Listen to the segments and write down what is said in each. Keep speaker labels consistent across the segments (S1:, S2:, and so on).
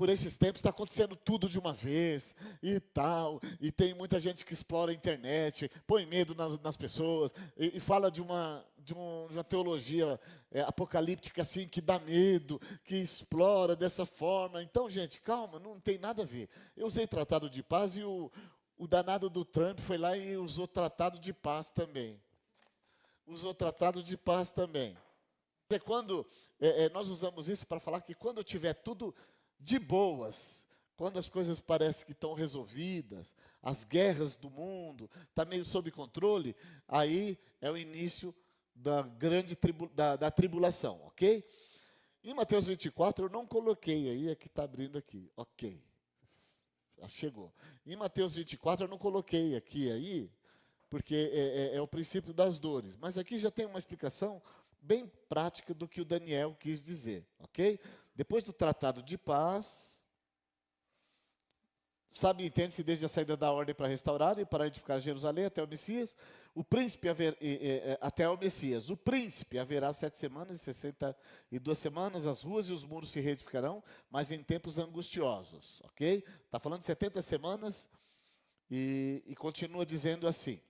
S1: por esses tempos, está acontecendo tudo de uma vez e tal. E tem muita gente que explora a internet, põe medo nas pessoas e fala de uma teologia apocalíptica assim, que dá medo, que explora dessa forma. Então, gente, calma, não tem nada a ver. Eu usei tratado de paz e o danado do Trump foi lá e usou tratado de paz também. Usou tratado de paz também. É quando nós usamos isso para falar que quando tiver tudo de boas, quando as coisas parecem que estão resolvidas, as guerras do mundo estão meio sob controle, aí é o início da grande da tribulação, ok? Em Mateus 24, eu não coloquei aí, é que está abrindo aqui, ok. Chegou. Em Mateus 24, eu não coloquei aqui aí, porque é o princípio das dores. Mas aqui já tem uma explicação bem prática do que o Daniel quis dizer, ok? Depois do tratado de paz, sabe, entende-se desde a saída da ordem para restaurar e para edificar Jerusalém até o Messias, até o Messias. O príncipe haverá 7 semanas e 62 semanas, as ruas e os muros se reedificarão, mas em tempos angustiosos, ok? Está falando de 70 semanas e continua dizendo assim.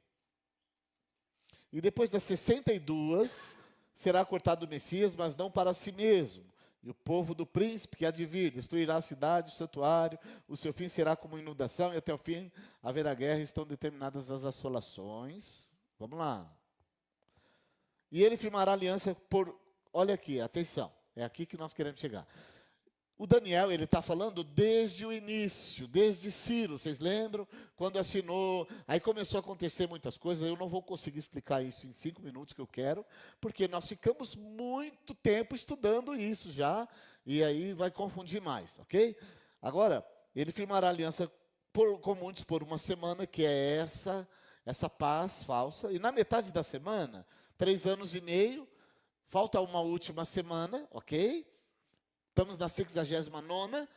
S1: E depois das 62, será cortado o Messias, mas não para si mesmo. E o povo do príncipe que há de vir destruirá a cidade, o santuário, o seu fim será como inundação, e até o fim haverá guerra, estão determinadas as assolações. Vamos lá. E ele firmará aliança olha aqui, atenção, é aqui que nós queremos chegar. O Daniel, ele está falando desde o início, desde Ciro, vocês lembram? Quando assinou, aí começou a acontecer muitas coisas, eu não vou conseguir explicar isso em 5 minutos que eu quero, porque nós ficamos muito tempo estudando isso já, e aí vai confundir mais, ok? Agora, ele firmará aliança com muitos por uma semana, que é essa paz falsa, e na metade da semana, 3 anos e meio, falta uma última semana, ok? Estamos na 69ª,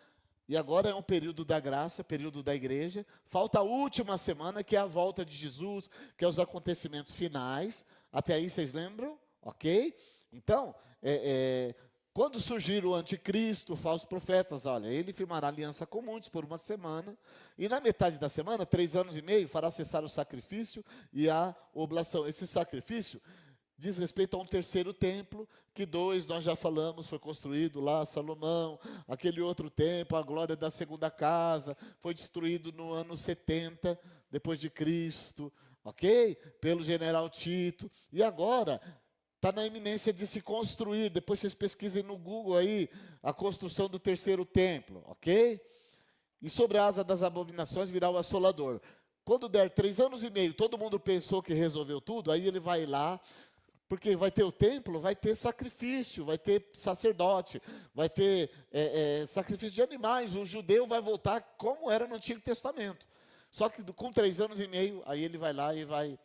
S1: e agora é um período da graça, período da igreja. Falta a última semana, que é a volta de Jesus, que é os acontecimentos finais. Até aí vocês lembram? Ok? Então, quando surgir o anticristo, falsos profetas, olha, ele firmará aliança com muitos por uma semana, e na metade da semana, 3 anos e meio, fará cessar o sacrifício e a oblação. Esse sacrifício diz respeito a um terceiro templo, que 2 nós já falamos, foi construído lá, Salomão, aquele outro templo, a glória da segunda casa, foi destruído no ano 70, depois de Cristo, ok? Pelo general Tito, e agora está na iminência de se construir, depois vocês pesquisem no Google aí, a construção do terceiro templo, ok? E sobre a asa das abominações virá o assolador. Quando der 3 anos e meio, todo mundo pensou que resolveu tudo, aí ele vai lá, porque vai ter o templo, vai ter sacrifício, vai ter sacerdote, vai ter sacrifício de animais. O judeu vai voltar como era no Antigo Testamento. Só que com 3 anos e meio, aí ele vai lá e vai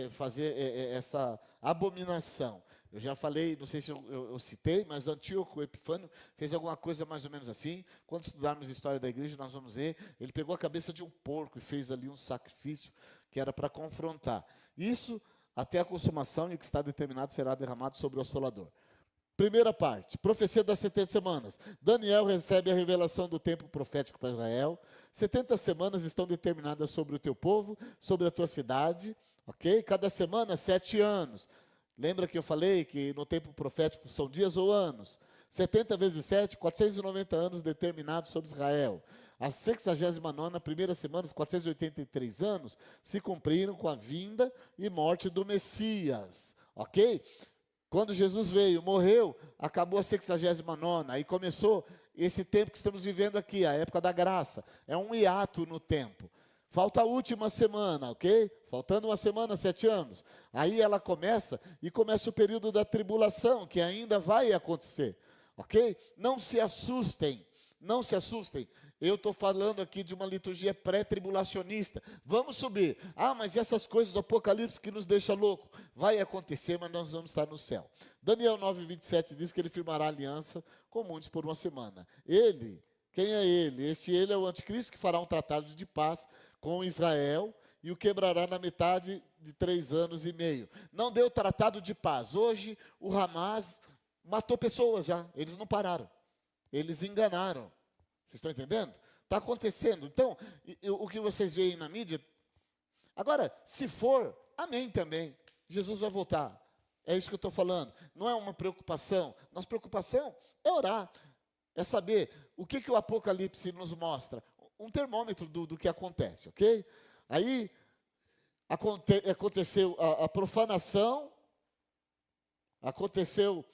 S1: fazer essa abominação. Eu já falei, não sei se eu citei, mas Antíoco Epifânio fez alguma coisa mais ou menos assim. Quando estudarmos a história da igreja, nós vamos ver. Ele pegou a cabeça de um porco e fez ali um sacrifício que era para confrontar. Isso até a consumação, e o que está determinado será derramado sobre o assolador. Primeira parte, profecia das 70 semanas. Daniel recebe a revelação do tempo profético para Israel. 70 semanas estão determinadas sobre o teu povo, sobre a tua cidade, ok? Cada semana, 7 anos. Lembra que eu falei que no tempo profético são dias ou anos? 70 vezes 7, 490 anos determinados sobre Israel. A 69ª, primeira semana, 483 anos, se cumpriram com a vinda e morte do Messias. Ok? Quando Jesus veio, morreu, acabou a 69ª. Aí começou esse tempo que estamos vivendo aqui, a época da graça. É um hiato no tempo. Falta a última semana, ok? Faltando uma semana, 7 anos. Aí ela começa, e começa o período da tribulação, que ainda vai acontecer. Ok? Não se assustem, não se assustem. Eu estou falando aqui de uma liturgia pré-tribulacionista. Vamos subir. Ah, mas essas coisas do Apocalipse que nos deixa louco. Vai acontecer, mas nós vamos estar no céu. Daniel 9:27 diz que ele firmará aliança com muitos por uma semana. Ele, quem é ele? Ele é o anticristo que fará um tratado de paz com Israel e o quebrará na metade de 3 anos e meio. Não deu tratado de paz. Hoje o Hamas matou pessoas já. Eles não pararam. Eles enganaram. Vocês estão entendendo? Está acontecendo. Então, o que vocês veem na mídia... Agora, se for, amém também. Jesus vai voltar. É isso que eu estou falando. Não é uma preocupação. Nossa preocupação é orar. É saber o que o Apocalipse nos mostra. Um termômetro do que acontece, ok? Aí, aconteceu a profanação, aconteceu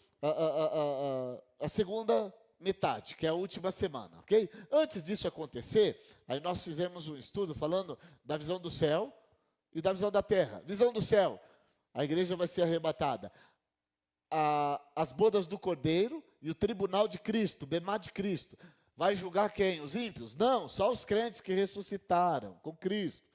S1: a segunda metade, que é a última semana, ok? Antes disso acontecer, aí nós fizemos um estudo falando da visão do céu e da visão da terra. Visão do céu, a igreja vai ser arrebatada. As bodas do Cordeiro e o tribunal de Cristo, Bemá de Cristo. Vai julgar quem? Os ímpios? Não, só os crentes que ressuscitaram com Cristo.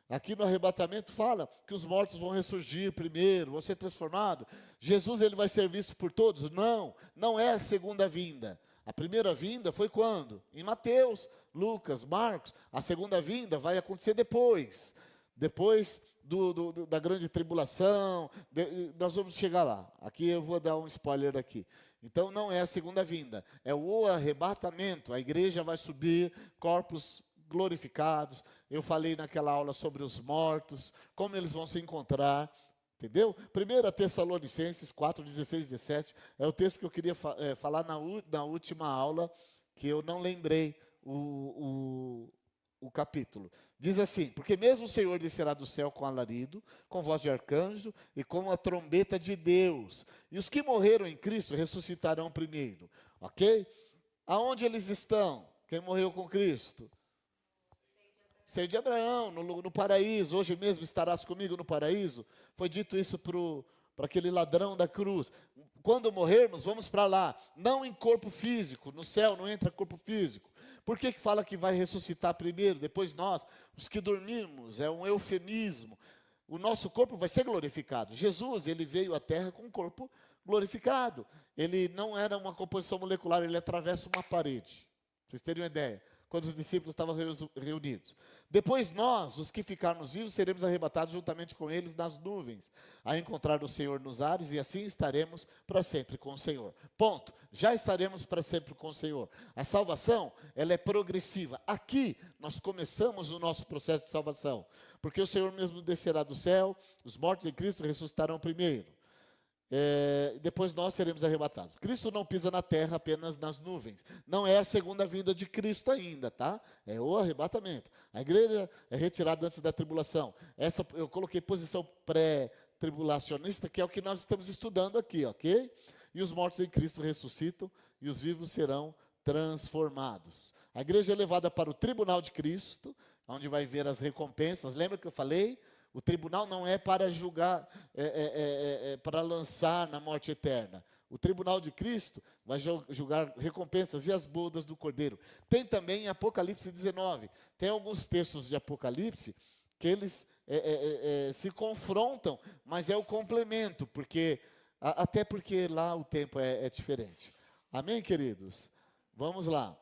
S1: Aqui no arrebatamento fala que os mortos vão ressurgir primeiro, vão ser transformados. Jesus, ele vai ser visto por todos? Não, não é a segunda vinda. A primeira vinda foi quando? Em Mateus, Lucas, Marcos. A segunda vinda vai acontecer depois. Depois da grande tribulação. Nós vamos chegar lá. Aqui eu vou dar um spoiler aqui. Então não é a segunda vinda, é o arrebatamento. A igreja vai subir, corpos glorificados. Eu falei naquela aula sobre os mortos, como eles vão se encontrar, entendeu? 1 Tessalonicenses 4, 16 e 17, é o texto que eu queria falar na última aula, que eu não lembrei o capítulo. Diz assim: porque mesmo o Senhor descerá do céu com alarido, com voz de arcanjo e com a trombeta de Deus, e os que morreram em Cristo ressuscitarão primeiro, ok? Aonde eles estão? Quem morreu com Cristo? Seio de Abraão, no paraíso. Hoje mesmo estarás comigo no paraíso. Foi dito isso para aquele ladrão da cruz. Quando morrermos, vamos para lá. Não em corpo físico. No céu não entra corpo físico. Por que fala que vai ressuscitar primeiro? Depois nós, os que dormimos. É um eufemismo. O nosso corpo vai ser glorificado. Jesus, ele veio à terra com um corpo glorificado. Ele não era uma composição molecular. Ele atravessa uma parede. Vocês terem uma ideia. Quando os discípulos estavam reunidos. Depois nós, os que ficarmos vivos, seremos arrebatados juntamente com eles nas nuvens, a encontrar o Senhor nos ares, e assim estaremos para sempre com o Senhor. Ponto. Já estaremos para sempre com o Senhor. A salvação, ela é progressiva. Aqui, nós começamos o nosso processo de salvação, porque o Senhor mesmo descerá do céu, os mortos em Cristo ressuscitarão primeiro. Depois nós seremos arrebatados. Cristo não pisa na terra, apenas nas nuvens. Não é a segunda vinda de Cristo ainda, tá? É o arrebatamento. A igreja é retirada antes da tribulação. Essa eu coloquei posição pré-tribulacionista, que é o que nós estamos estudando aqui, ok? E os mortos em Cristo ressuscitam e os vivos serão transformados. A igreja é levada para o tribunal de Cristo, onde vai ver as recompensas. Lembra que eu falei? O tribunal não é para julgar, para lançar na morte eterna. O tribunal de Cristo vai julgar recompensas e as bodas do Cordeiro. Tem também em Apocalipse 19. Tem alguns textos de Apocalipse que eles se confrontam, mas é o complemento, até porque lá o tempo é diferente. Amém, queridos? Vamos lá.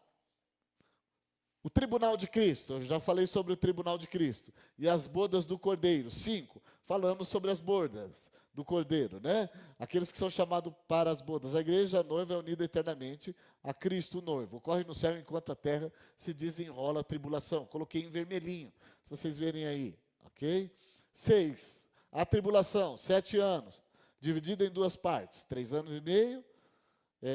S1: O tribunal de Cristo, eu já falei sobre o tribunal de Cristo. E as bodas do Cordeiro. 5, falamos sobre as bodas do Cordeiro, né? Aqueles que são chamados para as bodas. A igreja, a noiva, é unida eternamente a Cristo, o noivo. Ocorre no céu enquanto a terra se desenrola a tribulação. Coloquei em vermelhinho, se vocês verem aí, ok? 6, a tribulação, 7 anos, dividida em 2 partes, 3 anos e meio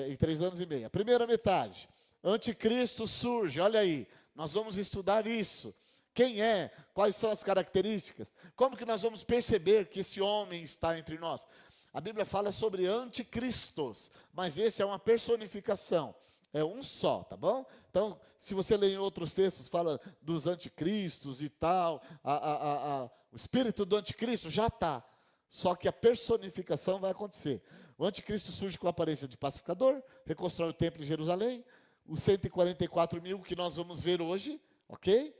S1: e 3 anos e meio. A primeira metade, anticristo surge, olha aí. Nós vamos estudar isso. Quem é? Quais são as características? Como que nós vamos perceber que esse homem está entre nós? A Bíblia fala sobre anticristos, mas esse é uma personificação. É um só, tá bom? Então, se você ler em outros textos, fala dos anticristos e tal, o espírito do anticristo já está. Só que a personificação vai acontecer. O anticristo surge com a aparência de pacificador, reconstrói o templo de Jerusalém, os 144 mil que nós vamos ver hoje, ok?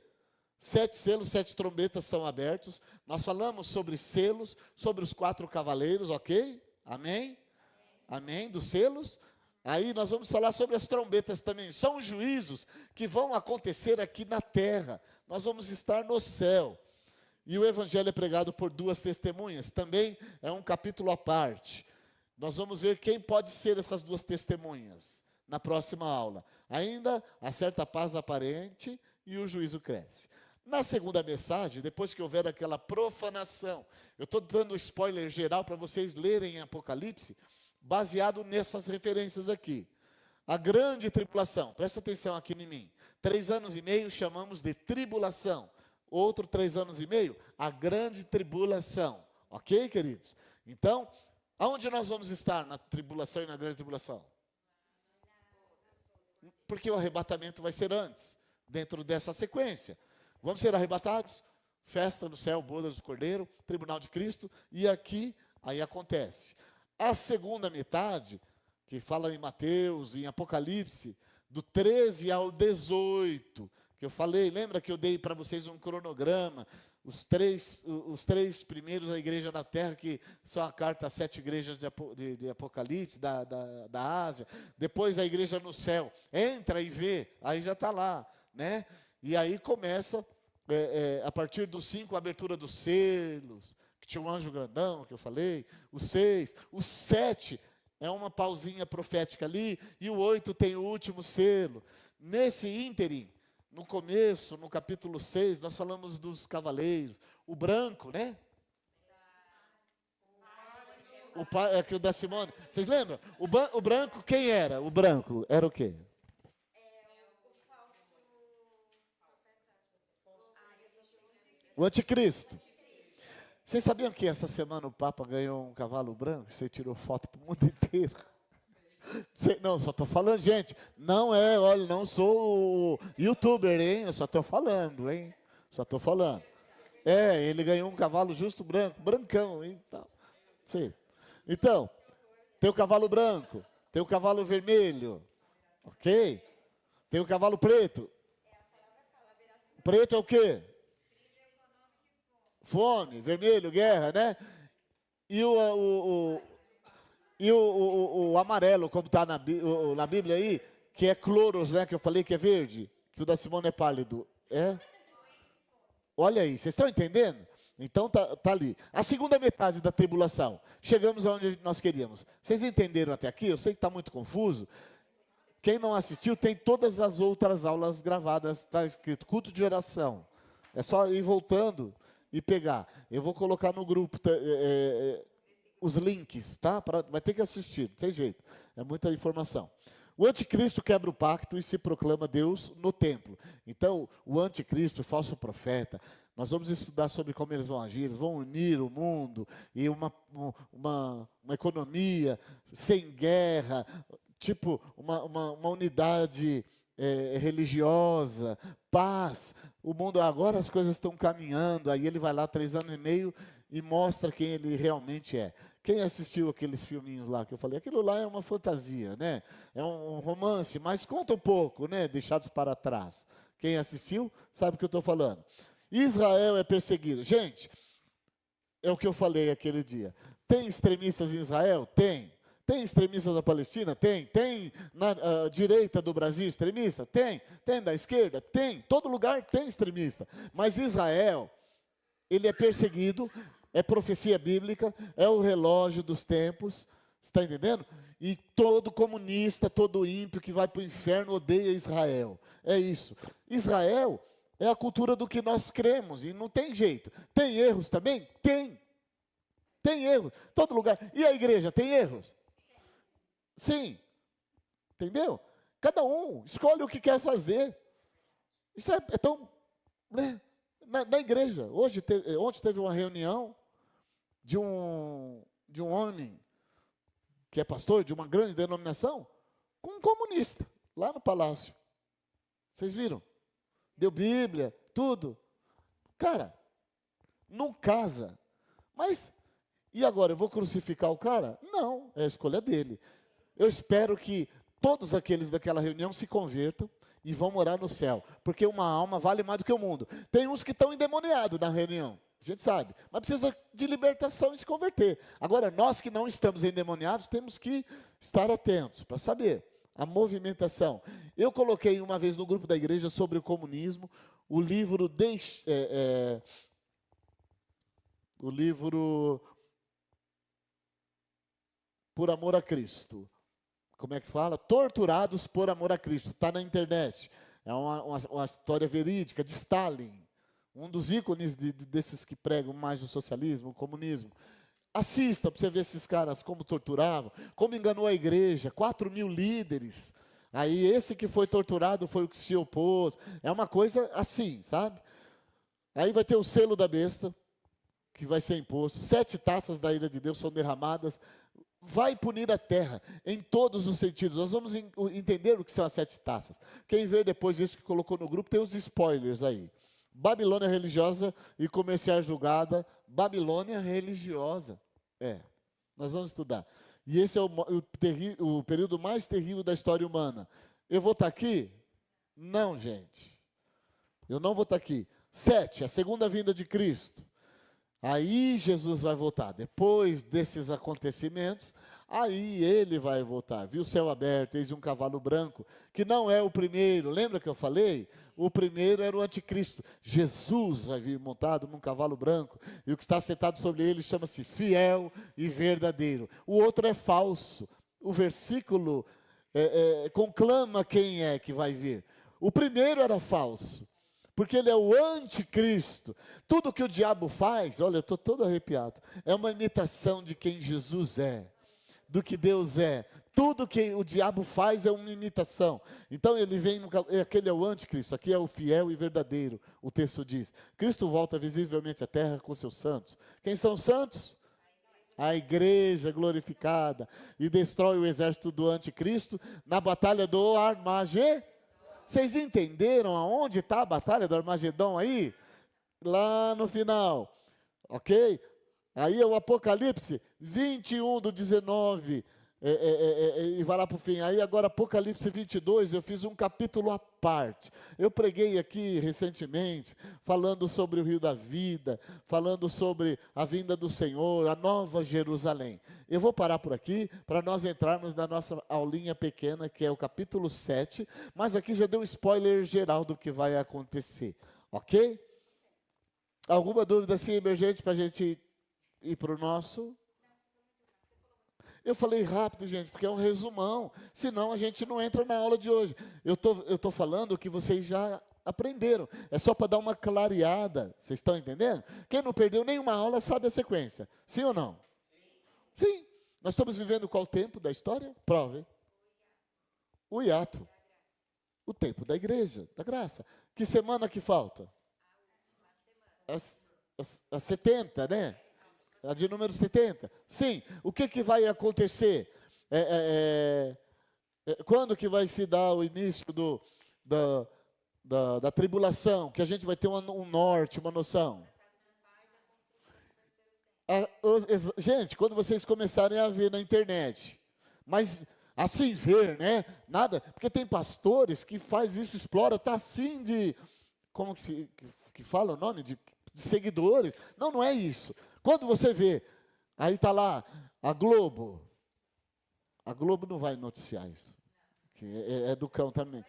S1: 7 selos, 7 trombetas são abertos. Nós falamos sobre selos, sobre os 4 cavaleiros, ok? Amém? Amém, dos selos. Aí nós vamos falar sobre as trombetas também. São juízos que vão acontecer aqui na terra. Nós vamos estar no céu. E o evangelho é pregado por 2 testemunhas. Também é um capítulo à parte. Nós vamos ver quem pode ser essas 2 testemunhas na próxima aula. Ainda a certa paz aparente e o juízo cresce. Na segunda mensagem, depois que houver aquela profanação, eu estou dando spoiler geral para vocês lerem em Apocalipse, baseado nessas referências aqui. A grande tribulação, presta atenção aqui em mim. 3 anos e meio chamamos de tribulação. Outro 3 anos e meio, a grande tribulação. Ok, queridos? Então, aonde nós vamos estar na tribulação e na grande tribulação? Porque o arrebatamento vai ser antes, dentro dessa sequência. Vamos ser arrebatados, festa no céu, bodas do Cordeiro, tribunal de Cristo, e aqui, aí acontece. A segunda metade, que fala em Mateus, em Apocalipse, do 13 ao 18, que eu falei, lembra que eu dei para vocês um cronograma, os três primeiros da igreja na terra, que são a carta às 7 igrejas de Apocalipse, da Ásia, depois a igreja no céu, entra e vê, aí já está lá, né? E aí começa, a partir dos 5, a abertura dos selos, que tinha um anjo grandão, que eu falei, os 6, os 7, é uma pausinha profética ali, e o 8 tem o último selo. Nesse ínterim, no começo, no capítulo 6, nós falamos dos cavaleiros, o branco, né? O pai, é que o da Simone, vocês lembram? O branco, quem era? O branco era o quê? O anticristo. Vocês sabiam que essa semana o Papa ganhou um cavalo branco? Você tirou foto para o mundo inteiro. Não, só estou falando, gente. Não é, olha, não sou youtuber, hein? Eu só estou falando, hein? Só estou falando. Ele ganhou um cavalo justo branco, brancão, hein? Então, tem o cavalo branco, tem o cavalo vermelho, ok? Tem o cavalo preto. Preto é o quê? Fome, vermelho, guerra, né? E o amarelo, como está na Bíblia aí, que é cloros, né? Que eu falei que é verde, que o da Simone é pálido. Olha aí, vocês estão entendendo? Então tá ali. A segunda metade da tribulação. Chegamos aonde nós queríamos. Vocês entenderam até aqui? Eu sei que está muito confuso. Quem não assistiu, tem todas as outras aulas gravadas, está escrito culto de oração. É só ir voltando e pegar. Eu vou colocar no grupo os links, tá? Vai ter que assistir, não tem jeito. É muita informação. O anticristo quebra o pacto e se proclama Deus no templo. Então, o anticristo, o falso profeta, nós vamos estudar sobre como eles vão agir. Eles vão unir o mundo e uma economia sem guerra, tipo uma unidade religiosa, paz. O mundo, agora as coisas estão caminhando, aí ele vai lá 3 anos e meio e mostra quem ele realmente é. Quem assistiu aqueles filminhos lá que eu falei? Aquilo lá é uma fantasia, né? É um romance, mas conta um pouco, né? Deixados para trás. Quem assistiu sabe o que eu estou falando. Israel é perseguido. Gente, é o que eu falei aquele dia. Tem extremistas em Israel? Tem. Tem extremistas da Palestina? Tem. Tem na direita do Brasil extremista? Tem. Tem da esquerda? Tem. Todo lugar tem extremista. Mas Israel, ele é perseguido, é profecia bíblica, é o relógio dos tempos, está entendendo? E todo comunista, todo ímpio que vai para o inferno odeia Israel. É isso. Israel é a cultura do que nós cremos, e não tem jeito. Tem erros também? Tem. Tem erros. Todo lugar. E a igreja tem erros? Sim, entendeu? Cada um escolhe o que quer fazer. Isso é tão, né? Na igreja, ontem teve uma reunião de um homem que é pastor de uma grande denominação com um comunista lá no palácio. Vocês viram? Deu Bíblia, tudo. Cara, não casa. Mas, e agora, eu vou crucificar o cara? Não, é a escolha dele. Eu espero que todos aqueles daquela reunião se convertam e vão morar no céu, porque uma alma vale mais do que o mundo. Tem uns que estão endemoniados na reunião, a gente sabe, mas precisa de libertação e se converter. Agora, nós que não estamos endemoniados, temos que estar atentos para saber a movimentação. Eu coloquei uma vez no grupo da igreja sobre o comunismo, o livro Por Amor a Cristo. como é que fala? Torturados por amor a Cristo. Está na internet. É uma história verídica de Stalin, um dos ícones desses que pregam mais o socialismo, o comunismo. Assista para você ver esses caras como torturavam, como enganou a igreja, 4.000 líderes. Aí esse que foi torturado foi o que se opôs. É uma coisa assim, sabe? Aí vai ter o selo da besta, que vai ser imposto. 7 taças da ira de Deus são derramadas. Vai punir a terra em todos os sentidos. Nós vamos entender o que são as 7 taças. Quem ver depois isso que colocou no grupo, tem os spoilers aí. Babilônia religiosa e comercial julgada. Babilônia religiosa. Nós vamos estudar. E esse é o período mais terrível da história humana. Eu vou estar aqui? Não, gente. Eu não vou estar aqui. 7, a segunda vinda de Cristo. Aí Jesus vai voltar. Depois desses acontecimentos, aí ele vai voltar. Viu o céu aberto, eis um cavalo branco, que não é o primeiro. Lembra que eu falei? O primeiro era o anticristo. Jesus vai vir montado num cavalo branco, e o que está sentado sobre ele chama-se fiel e verdadeiro. O outro é falso. O versículo conclama quem é que vai vir. O primeiro era falso, porque ele é o anticristo. Tudo que o diabo faz, olha, eu estou todo arrepiado, é uma imitação de quem Jesus é, do que Deus é. Tudo que o diabo faz é uma imitação. Então ele vem, aquele é o anticristo, aqui é o fiel e verdadeiro, o texto diz. Cristo volta visivelmente à terra com seus santos. Quem são os santos? A igreja glorificada. E destrói o exército do anticristo na batalha do Armagedon. Vocês entenderam aonde está a batalha do Armagedon aí? Lá no final, ok? Aí é o Apocalipse 21:19, e vai lá para o fim. Aí agora Apocalipse 22, eu fiz um capítulo à parte. Eu preguei aqui recentemente, falando sobre o rio da vida, falando sobre a vinda do Senhor, a nova Jerusalém. Eu vou parar por aqui, para nós entrarmos na nossa aulinha pequena, que é o capítulo 7, mas aqui já deu um spoiler geral do que vai acontecer, ok? Alguma dúvida assim, emergente, para a gente ir para o nosso? Eu falei rápido, gente, porque é um resumão, senão a gente não entra na aula de hoje. Eu tô falando o que vocês já aprenderam, é só para dar uma clareada, vocês estão entendendo? Quem não perdeu nenhuma aula sabe a sequência, sim ou não? Sim. Nós estamos vivendo qual tempo da história? Prove. O hiato. O tempo da igreja, da graça. Que semana que falta? As 70, né? A de número 70. Sim. O que vai acontecer? Quando que vai se dar o início da tribulação? Que a gente vai ter um norte, uma noção. Gente, quando vocês começarem a ver na internet, mas assim ver, né? Nada, porque tem pastores que faz isso, explora, tá assim de, como que fala o nome? De seguidores. Não é isso. Quando você vê, aí está lá, a Globo não vai noticiar isso, que é do cão também.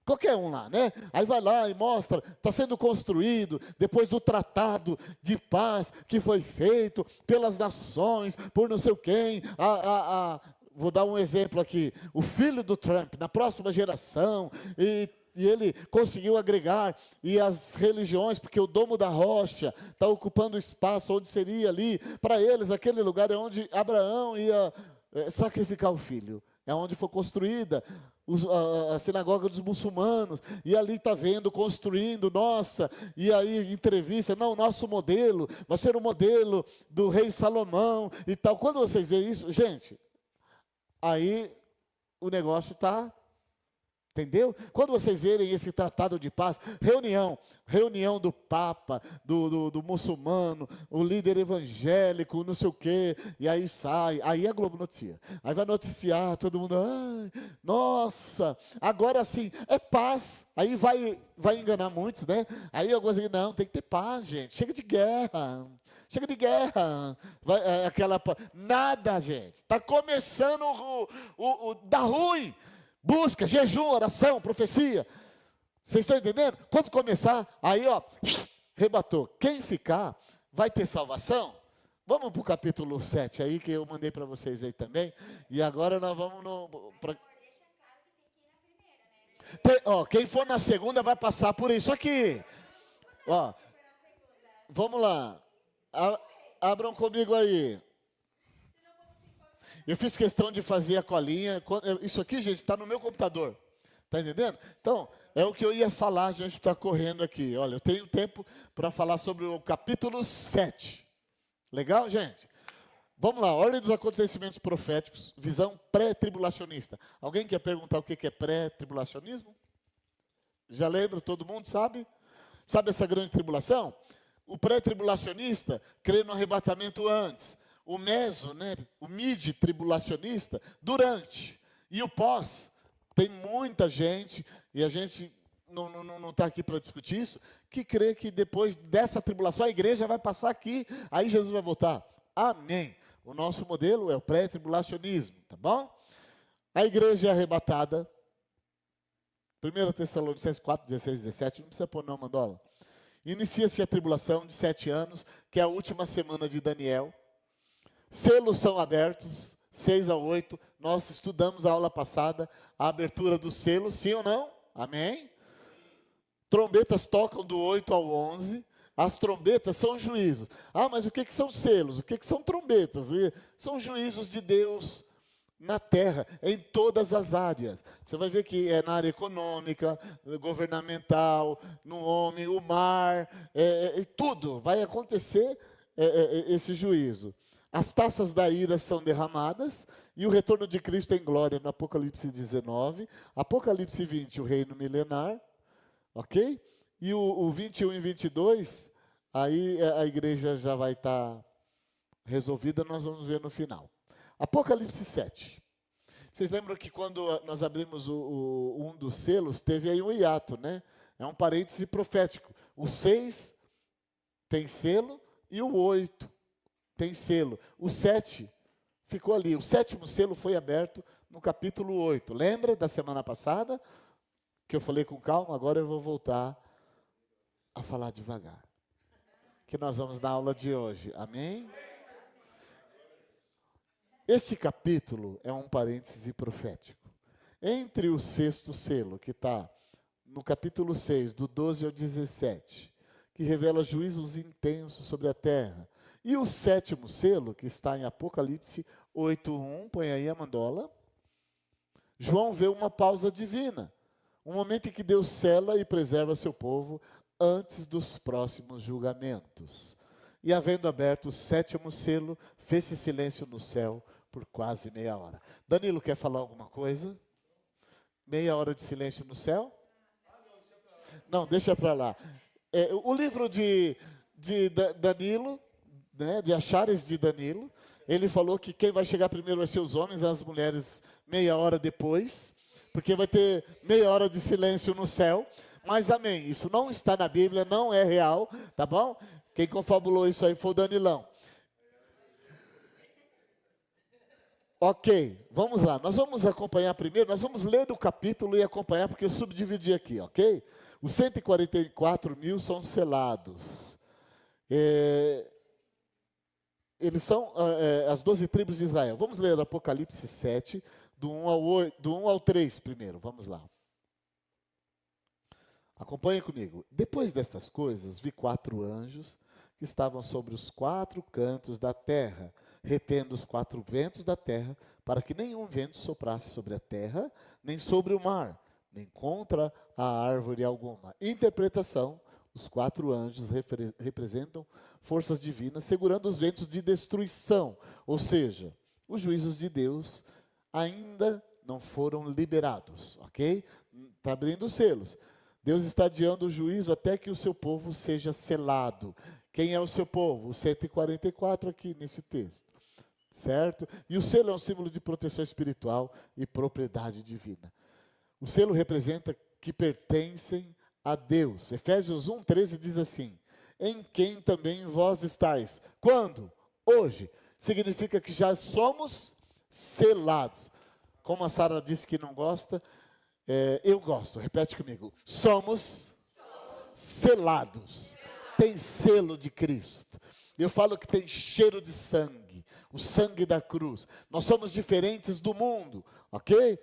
S1: Qualquer um lá, né? Aí vai lá e mostra, está sendo construído, depois do tratado de paz que foi feito pelas nações, por não sei quem, vou dar um exemplo aqui, o filho do Trump, na próxima geração, e ele conseguiu agregar, e as religiões, porque o Domo da Rocha está ocupando o espaço onde seria ali, para eles, aquele lugar é onde Abraão ia sacrificar o filho, é onde foi construída a sinagoga dos muçulmanos, e ali está vendo, construindo, nossa, e aí entrevista, não, nosso modelo, vai ser o modelo do rei Salomão, e tal. Quando vocês veem isso, gente, aí o negócio está... Entendeu? Quando vocês verem esse tratado de paz, reunião do Papa, do muçulmano, o líder evangélico, não sei o quê, e aí sai, aí a Globo noticia. Aí vai noticiar, todo mundo, ai, nossa, agora sim, é paz. Aí vai enganar muitos, né? Aí alguns dizem, não, tem que ter paz, gente, chega de guerra. Chega de guerra, nada, gente, está começando dá ruim. Busca, jejum, oração, profecia. Vocês estão entendendo? Quando começar, aí rebatou. Quem ficar vai ter salvação? Vamos para o capítulo 7 aí, que eu mandei para vocês aí também. E agora nós vamos quem for na segunda vai passar por isso aqui. Ó, vamos lá. Abram comigo aí. Eu fiz questão de fazer a colinha. Isso aqui, gente, está no meu computador. Está entendendo? Então, é o que eu ia falar, a gente está correndo aqui. Olha, eu tenho tempo para falar sobre o capítulo 7. Legal, gente? Vamos lá, ordem dos acontecimentos proféticos, visão pré-tribulacionista. Alguém quer perguntar o que é pré-tribulacionismo? Já lembra? Todo mundo sabe? Sabe essa grande tribulação? O pré-tribulacionista crê no arrebatamento antes. O meso, né? O mid-tribulacionista, durante. E o pós, tem muita gente, e a gente não está aqui para discutir isso, que crê que depois dessa tribulação a igreja vai passar aqui, aí Jesus vai voltar. Amém. O nosso modelo é o pré-tribulacionismo, tá bom? A igreja é arrebatada. 1 Tessalonicenses 4, 16, 17, não precisa pôr não, Mandola. Inicia-se a tribulação de 7 anos, que é a última semana de Daniel. Selos são abertos, 6 a 8. Nós estudamos a aula passada, a abertura dos selos, sim ou não? Amém? Trombetas tocam do 8 ao 11. As trombetas são juízos. Ah, mas o que são selos? O que são trombetas? São juízos de Deus na terra, em todas as áreas. Você vai ver que é na área econômica, governamental, no homem, o mar, tudo. Vai acontecer esse juízo. As taças da ira são derramadas e o retorno de Cristo em glória no Apocalipse 19. Apocalipse 20, o reino milenar. Ok? E o 21 e 22, aí a igreja já vai estar resolvida, nós vamos ver no final. Apocalipse 7. Vocês lembram que quando nós abrimos um dos selos, teve aí um hiato, né? É um parêntese profético. O 6 tem selo e o 8 tem selo. O 7 ficou ali. O 7º selo foi aberto no capítulo 8. Lembra da semana passada? Que eu falei com calma, agora eu vou voltar a falar devagar. Que nós vamos na aula de hoje. Amém? Este capítulo é um parêntese profético. Entre o 6º selo, que está no capítulo 6, do 12 ao 17, que revela juízos intensos sobre a terra, e o 7º selo, que está em Apocalipse 8:1, põe aí a mandola, João vê uma pausa divina, um momento em que Deus sela e preserva seu povo antes dos próximos julgamentos. E havendo aberto o 7º selo, fez-se silêncio no céu por quase meia hora. Danilo, quer falar alguma coisa? Meia hora de silêncio no céu? Não, deixa para lá. O livro de Danilo, né, de Achares de Danilo, ele falou que quem vai chegar primeiro vai ser os homens, as mulheres meia hora depois, porque vai ter meia hora de silêncio no céu. Mas amém, isso não está na Bíblia, não é real, tá bom? Quem confabulou isso aí foi o Danilão. Ok, vamos lá. Nós vamos acompanhar primeiro, nós vamos ler o capítulo e acompanhar, porque eu subdividi aqui, ok? Os 144 mil são selados. Eles são as 12 tribos de Israel. Vamos ler Apocalipse 7, do 1 ao 3 primeiro, vamos lá. Acompanhe comigo. Depois destas coisas, vi 4 anjos que estavam sobre os 4 cantos da terra, retendo os 4 ventos da terra, para que nenhum vento soprasse sobre a terra, nem sobre o mar, nem contra a árvore alguma. Interpretação: os 4 anjos representam forças divinas, segurando os ventos de destruição, ou seja, os juízos de Deus ainda não foram liberados, ok? Está abrindo os selos. Deus está adiando o juízo até que o seu povo seja selado. Quem é o seu povo? O 144 aqui nesse texto, certo? E o selo é um símbolo de proteção espiritual e propriedade divina. O selo representa que pertencem a Deus. Efésios 1:13 diz assim: em quem também vós estáis. Quando? Hoje. Significa que já somos selados. Como a Sara disse que não gosta, eu gosto. Repete comigo. Somos selados tem selo de Cristo. Eu falo que tem cheiro de sangue, o sangue da cruz. Nós somos diferentes do mundo, ok?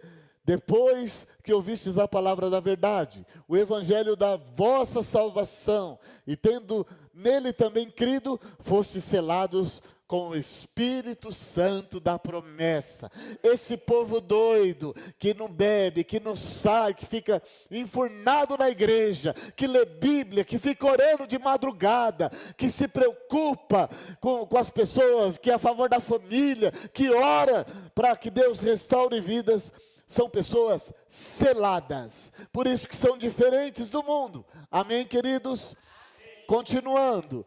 S1: Depois que ouvistes a palavra da verdade, o evangelho da vossa salvação, e tendo nele também crido, fostes selados com o Espírito Santo da promessa. Esse povo doido, que não bebe, que não sai, que fica enfurnado na igreja, que lê Bíblia, que fica orando de madrugada, que se preocupa com as pessoas, que é a favor da família, que ora para que Deus restaure vidas, são pessoas seladas. Por isso que são diferentes do mundo. Amém, queridos? Amém. Continuando.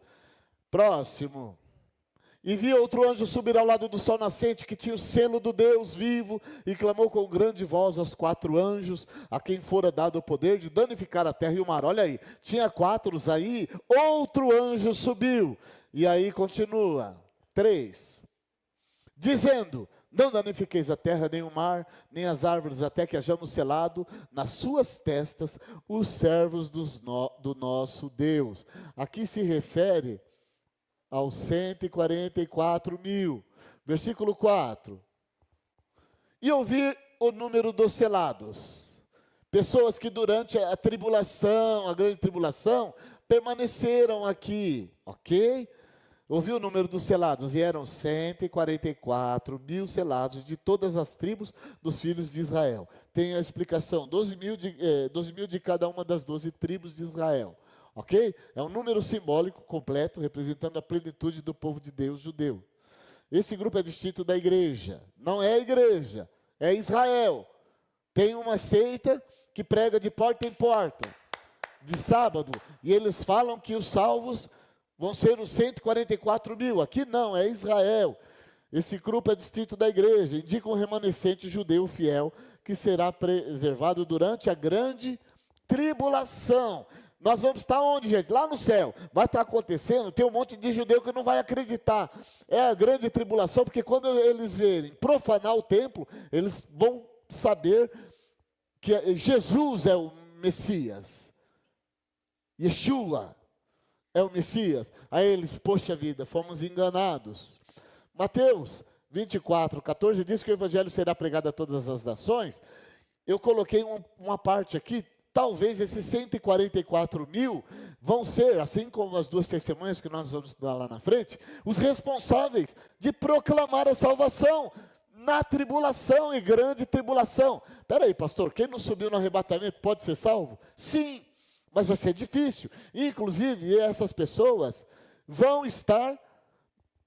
S1: Próximo. E vi outro anjo subir ao lado do sol nascente, que tinha o selo do Deus vivo, e clamou com grande voz aos 4 anjos, a quem fora dado o poder de danificar a terra e o mar. Olha aí, tinha 4 aí, outro anjo subiu. E aí continua, 3. Dizendo: não danifiqueis a terra, nem o mar, nem as árvores, até que hajamos selado nas suas testas os servos do nosso Deus. Aqui se refere aos 144 mil. Versículo 4. E ouvir o número dos selados. Pessoas que durante a tribulação, a grande tribulação, permaneceram aqui, ok? Ouvi o número dos selados, e eram 144 mil selados de todas as tribos dos filhos de Israel. Tem a explicação, 12 mil de cada uma das 12 tribos de Israel. Ok? É um número simbólico completo, representando a plenitude do povo de Deus judeu. Esse grupo é distinto da igreja. Não é a igreja, é Israel. Tem uma seita que prega de porta em porta, de sábado, e eles falam que os salvos vão ser os 144 mil. Aqui não, é Israel. Esse grupo é distinto da igreja. Indica um remanescente judeu fiel que será preservado durante a grande tribulação. Nós vamos estar onde, gente? Lá no céu. Vai estar acontecendo, tem um monte de judeu que não vai acreditar. É a grande tribulação, porque quando eles verem profanar o templo, eles vão saber que Jesus é o Messias. Yeshua é o Messias. Aí eles, poxa vida, fomos enganados. Mateus 24, 14 diz que o evangelho será pregado a todas as nações. Eu coloquei uma parte aqui. Talvez esses 144 mil vão ser, assim como as 2 testemunhas que nós vamos estudar lá na frente, os responsáveis de proclamar a salvação na tribulação e grande tribulação. Espera aí, pastor, quem não subiu no arrebatamento pode ser salvo? Sim, mas vai ser difícil. Inclusive, essas pessoas vão estar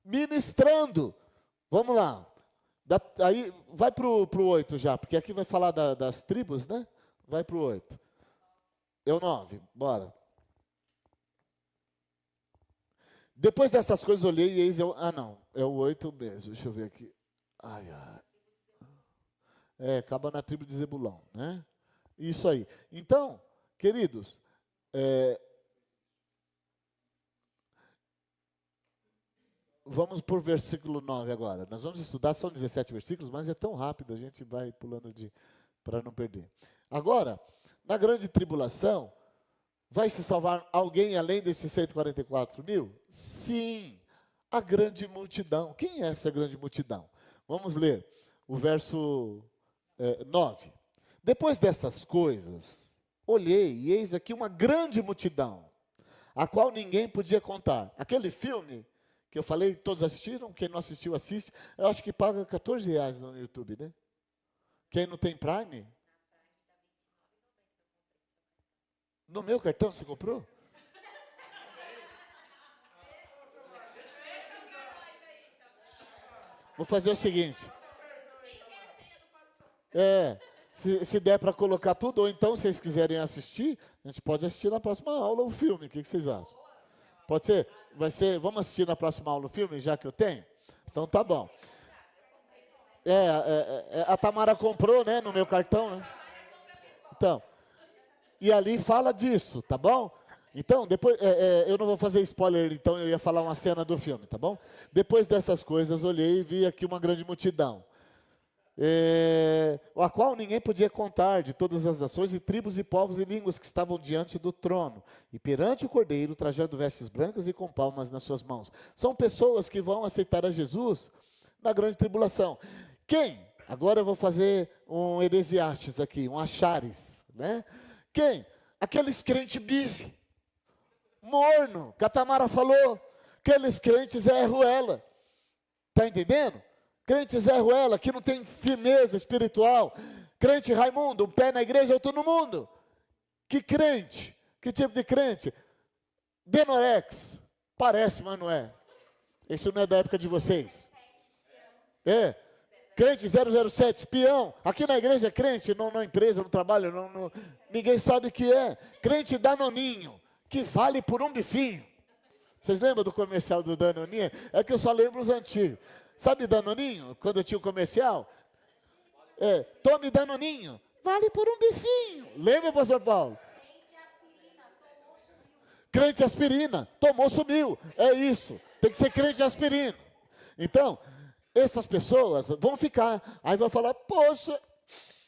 S1: ministrando. Vamos lá. Aí, vai para o 8 já, porque aqui vai falar das tribos, né? Vai para o 8. É o 9, bora. Depois dessas coisas olhei e eis... não, é o 8 mesmo, deixa eu ver aqui. Ai. Acaba na tribo de Zebulão, né? Isso aí. Então, queridos, vamos por versículo 9 agora. Nós vamos estudar, são 17 versículos, mas é tão rápido, a gente vai pulando para não perder. Agora, na grande tribulação, vai se salvar alguém além desses 144 mil? Sim, a grande multidão. Quem é essa grande multidão? Vamos ler o verso 9. Depois dessas coisas, olhei e eis aqui uma grande multidão, a qual ninguém podia contar. Aquele filme que eu falei, todos assistiram? Quem não assistiu, assiste. Eu acho que paga R$14 no YouTube, né? Quem não tem Prime? No meu cartão você comprou? Vou fazer o seguinte. Se der para colocar tudo, ou então, se vocês quiserem assistir, a gente pode assistir na próxima aula o filme. O que vocês acham? Pode ser? Vamos assistir na próxima aula o filme, já que eu tenho? Então tá bom. A Tamara comprou, né, no meu cartão, né? Então... E ali fala disso, tá bom? Então, depois, eu não vou fazer spoiler, então eu ia falar uma cena do filme, tá bom? Depois dessas coisas, olhei e vi aqui uma grande multidão. a qual ninguém podia contar, de todas as nações e tribos e povos e línguas que estavam diante do trono, e perante o Cordeiro, trajando vestes brancas e com palmas nas suas mãos. São pessoas que vão aceitar a Jesus na grande tribulação. Quem? Agora eu vou fazer um Heresiastes aqui, um Achares, né? Quem? Aqueles crentes bife, morno, Catamara falou, aqueles crentes Zé Ruela, está entendendo? Crente Zé Ruela, que não tem firmeza espiritual. Crente Raimundo, um pé na igreja, outro no mundo. Que crente? Que tipo de crente? Denorex. Parece, mas não é. Isso não é da época de vocês. Crente 007, espião. Aqui na igreja é crente, não na empresa, no trabalho, ninguém sabe o que é. Crente Danoninho, que vale por um bifinho. Vocês lembram do comercial do Danoninho? É que eu só lembro os antigos. Sabe Danoninho? Quando eu tinha o comercial? Tome Danoninho. Vale por um bifinho. Lembra, pastor Paulo? Crente aspirina. Tomou, sumiu. É isso. Tem que ser crente aspirina. Então, essas pessoas vão ficar. Aí vão falar, poxa,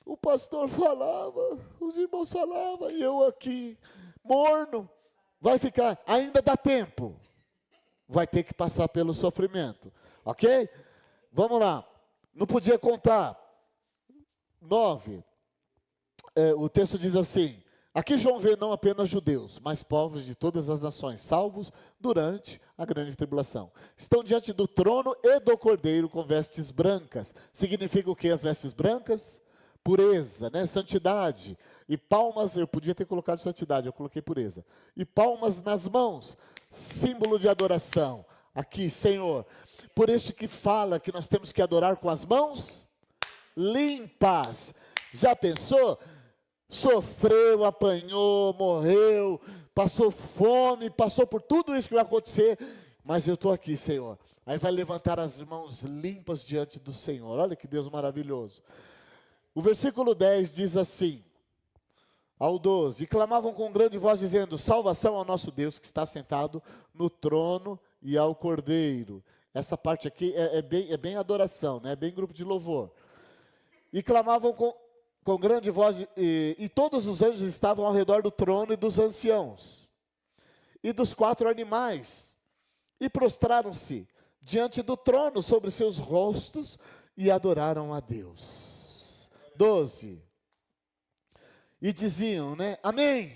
S1: o pastor falava, os irmãos falavam, e eu aqui, morno. Vai ficar. Ainda dá tempo. Vai ter que passar pelo sofrimento. Ok? Vamos lá. Não podia contar. 9. O texto diz assim: aqui João vê não apenas judeus, mas povos de todas as nações, salvos durante a grande tribulação. Estão diante do trono e do Cordeiro com vestes brancas. Significa o que as vestes brancas? Pureza, né? Santidade. E palmas, eu podia ter colocado santidade, eu coloquei pureza. E palmas nas mãos, símbolo de adoração. Aqui, Senhor, por isso que fala que nós temos que adorar com as mãos limpas. Já pensou? Sofreu, apanhou, morreu, passou fome, passou por tudo isso que vai acontecer, mas eu estou aqui, Senhor. Aí vai levantar as mãos limpas diante do Senhor. Olha que Deus maravilhoso. O versículo 10 diz assim, ao 12: e clamavam com grande voz, dizendo: salvação ao nosso Deus que está sentado no trono e ao Cordeiro. Essa parte aqui é bem adoração, né? É bem grupo de louvor. E clamavam com grande voz, e todos os anjos estavam ao redor do trono e dos anciãos, e dos 4 animais, e prostraram-se diante do trono sobre seus rostos, e adoraram a Deus. 12. E diziam, né? Amém.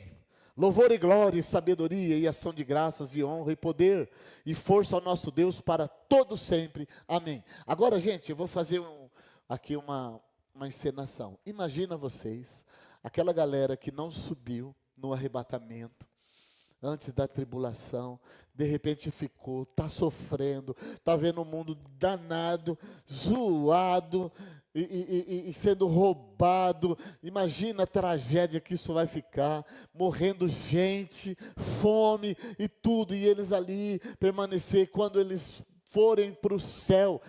S1: Louvor e glória e sabedoria e ação de graças e honra e poder e força ao nosso Deus para todo sempre. Amém. Agora, gente, eu vou fazer aqui uma encenação. Imagina vocês, aquela galera que não subiu no arrebatamento, antes da tribulação, de repente ficou, está sofrendo, está vendo o mundo danado, zoado, e sendo roubado. Imagina a tragédia que isso vai ficar, morrendo gente, fome e tudo, e eles ali permanecer. Quando eles forem para o céu,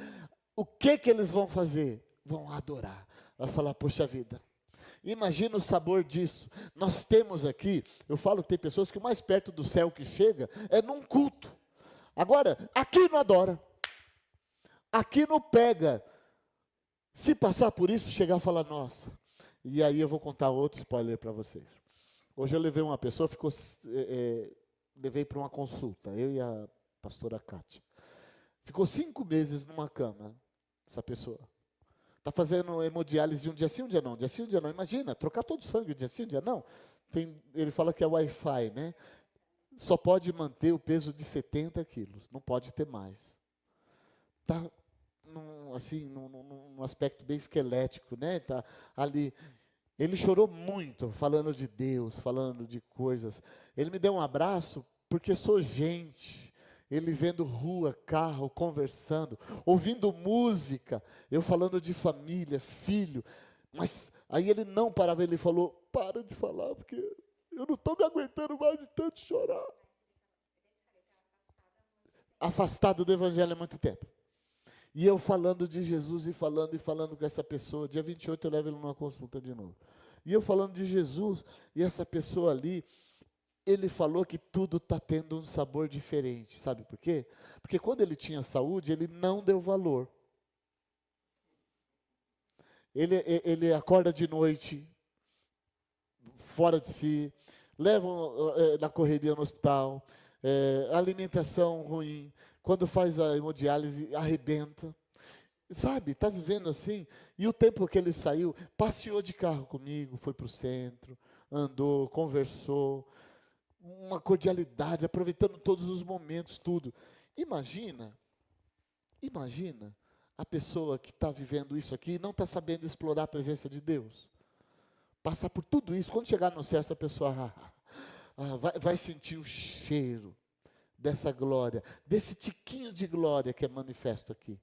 S1: o que eles vão fazer? Vão adorar, vai falar, poxa vida, imagina o sabor disso. Nós temos aqui, eu falo que tem pessoas que o mais perto do céu que chega é num culto. Agora, aqui não adora, aqui não pega. Se passar por isso, chegar e falar, nossa. E aí eu vou contar outro spoiler para vocês. Hoje eu levei uma pessoa, levei para uma consulta, eu e a pastora Kátia. Ficou 5 meses numa cama, essa pessoa. Está fazendo hemodiálise um dia sim, um dia não. Um dia sim, um dia não. Imagina, trocar todo o sangue um dia sim, um dia não. Ele fala que é Wi-Fi, né? Só pode manter o peso de 70 quilos, não pode ter mais. Está num aspecto bem esquelético, né? Tá ali. Ele chorou muito, falando de Deus, falando de coisas. Ele me deu um abraço, porque sou gente. Ele vendo rua, carro, conversando, ouvindo música, eu falando de família, filho. Mas aí ele não parava, ele falou, para de falar, porque eu não estou me aguentando mais de tanto chorar. Afastado do evangelho há muito tempo. E eu falando de Jesus e falando com essa pessoa. Dia 28 eu levo ele numa consulta de novo. E eu falando de Jesus, e essa pessoa ali, ele falou que tudo está tendo um sabor diferente. Sabe por quê? Porque quando ele tinha saúde, ele não deu valor. ele acorda de noite, fora de si, levam na correria no hospital, alimentação ruim, quando faz a hemodiálise, arrebenta. Sabe, está vivendo assim. E o tempo que ele saiu, passeou de carro comigo, foi para o centro, andou, conversou, uma cordialidade, aproveitando todos os momentos, tudo. Imagina a pessoa que está vivendo isso aqui e não está sabendo explorar a presença de Deus. Passar por tudo isso, quando chegar no céu, essa pessoa vai sentir o cheiro dessa glória, desse tiquinho de glória que é manifesto aqui.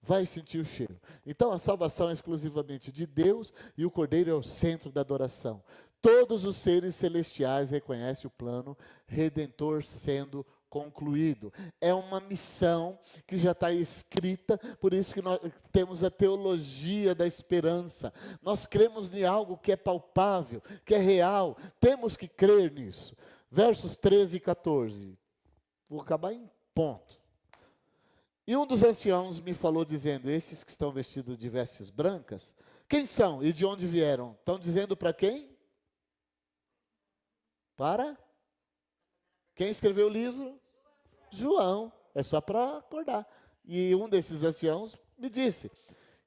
S1: Vai sentir o cheiro. Então a salvação é exclusivamente de Deus e o Cordeiro é o centro da adoração. Todos os seres celestiais reconhecem o plano redentor sendo concluído. É uma missão que já está escrita, por isso que nós temos a teologia da esperança. Nós cremos em algo que é palpável, que é real. Temos que crer nisso. Versos 13 e 14. Vou acabar em ponto. E um dos anciãos me falou dizendo, esses que estão vestidos de vestes brancas, quem são e de onde vieram? Estão dizendo para quem? Para? Quem escreveu o livro? João. É só para acordar. E um desses anciãos me disse.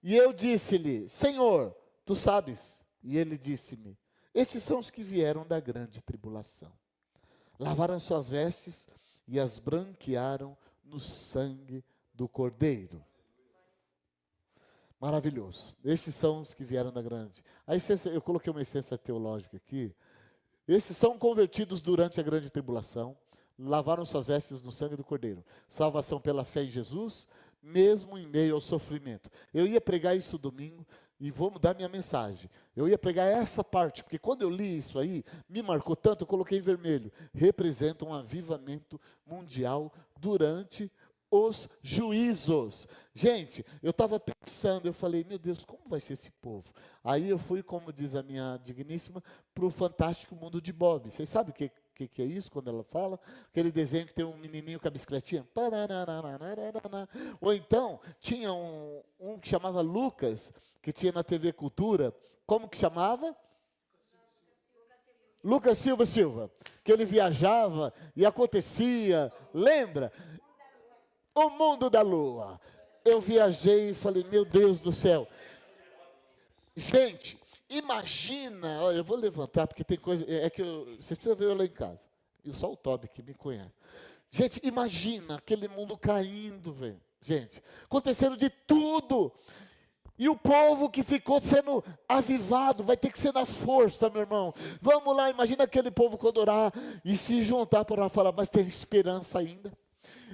S1: E eu disse-lhe, Senhor, tu sabes. E ele disse-me, estes são os que vieram da grande tribulação. Lavaram suas vestes e as branquearam no sangue do Cordeiro. Maravilhoso. Esses são os que vieram da grande. A essência, eu coloquei uma essência teológica aqui. Esses são convertidos durante a grande tribulação, lavaram suas vestes no sangue do Cordeiro. Salvação pela fé em Jesus, mesmo em meio ao sofrimento. Eu ia pregar isso domingo e vou mudar minha mensagem. Eu ia pregar essa parte, porque quando eu li isso aí, me marcou tanto, eu coloquei em vermelho. Representa um avivamento mundial durante os juízos. Gente, eu estava pensando, eu falei, meu Deus, como vai ser esse povo? Aí eu fui, como diz a minha digníssima, para o fantástico mundo de Bob. Vocês sabem o que é isso, quando ela fala? Aquele desenho que tem um menininho com a bicicletinha. Ou então, tinha um que chamava Lucas, que tinha na TV Cultura. Como que chamava? Lucas Silva, que ele viajava e acontecia, lembra? O mundo da lua. Eu viajei e falei, meu Deus do céu. Gente, imagina, olha, eu vou levantar, porque tem coisa, vocês precisam ver eu lá em casa. E só o Toby que me conhece. Gente, imagina aquele mundo caindo, velho. Gente, acontecendo de tudo. E o povo que ficou sendo avivado, vai ter que ser na força, meu irmão. Vamos lá, imagina aquele povo quando orar e se juntar para falar, mas tem esperança ainda.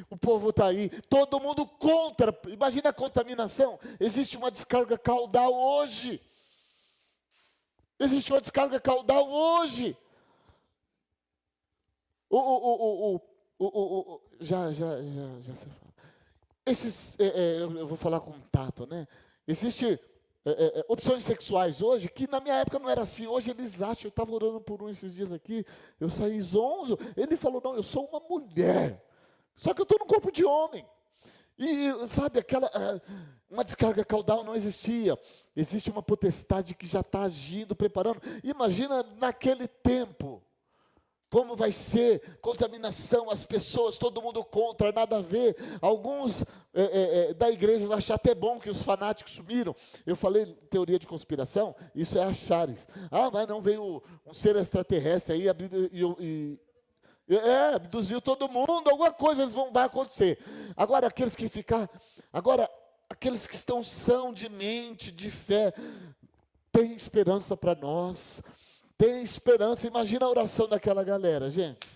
S1: O povo está aí, todo mundo contra. Imagina a contaminação. Existe uma descarga caudal hoje. Existe uma descarga caudal hoje. Já se fala. Eu vou falar com tato, né? Existem opções sexuais hoje, que na minha época não era assim. Hoje eles acham, eu estava orando por um esses dias aqui, eu saí zonzo. Ele falou, não, eu sou uma mulher. Só que eu estou no corpo de homem. E sabe, uma descarga caudal não existia. Existe uma potestade que já está agindo, preparando. Imagina naquele tempo, como vai ser, contaminação, as pessoas, todo mundo contra, nada a ver. Alguns da igreja vão achar até bom que os fanáticos sumiram. Eu falei teoria de conspiração, isso é achares. Mas não veio um ser extraterrestre aí abduziu todo mundo, alguma coisa vai acontecer. Agora, aqueles que estão são de mente, de fé, tem esperança para nós, tem esperança. Imagina a oração daquela galera, gente.